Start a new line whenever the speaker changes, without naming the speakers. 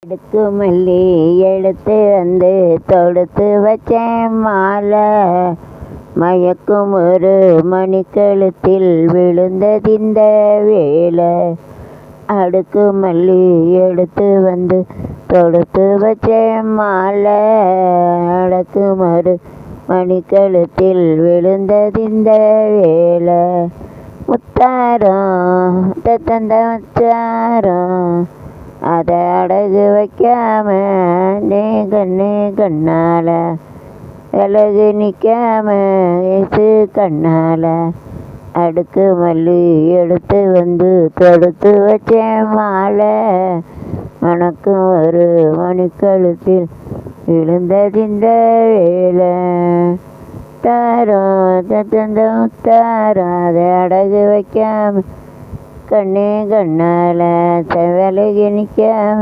அடுக்கு மல்லி எடுத்து வந்து தொடுத்து வச்சேன் மாலை. மயக்கும் ஒரு மணிக்கழுத்தில் விழுந்ததிந்த வேலை. அடுக்கு மல்லி எடுத்து வந்து தொடுத்து வச்சேன் மாலை. அடுக்கும் ஒரு மணிக்கழுத்தில் விழுந்ததிந்த வேலை. முத்தாரம் தந்த முத்தாரம் அதை அடகு வைக்காம நீ கண்ணால அழகு நிற்காம ஏசு கண்ணால. அடுக்கு மல்லி எடுத்து வந்து தொடுத்து வச்சேன் மாலை. உனக்கும் ஒரு மணிக்கழுத்தில் விழுந்ததிந்த வேலை. தாரம் தந்த முத்தாரம் அதை அடகு வைக்காம கண்ணால விலகி நிற்காம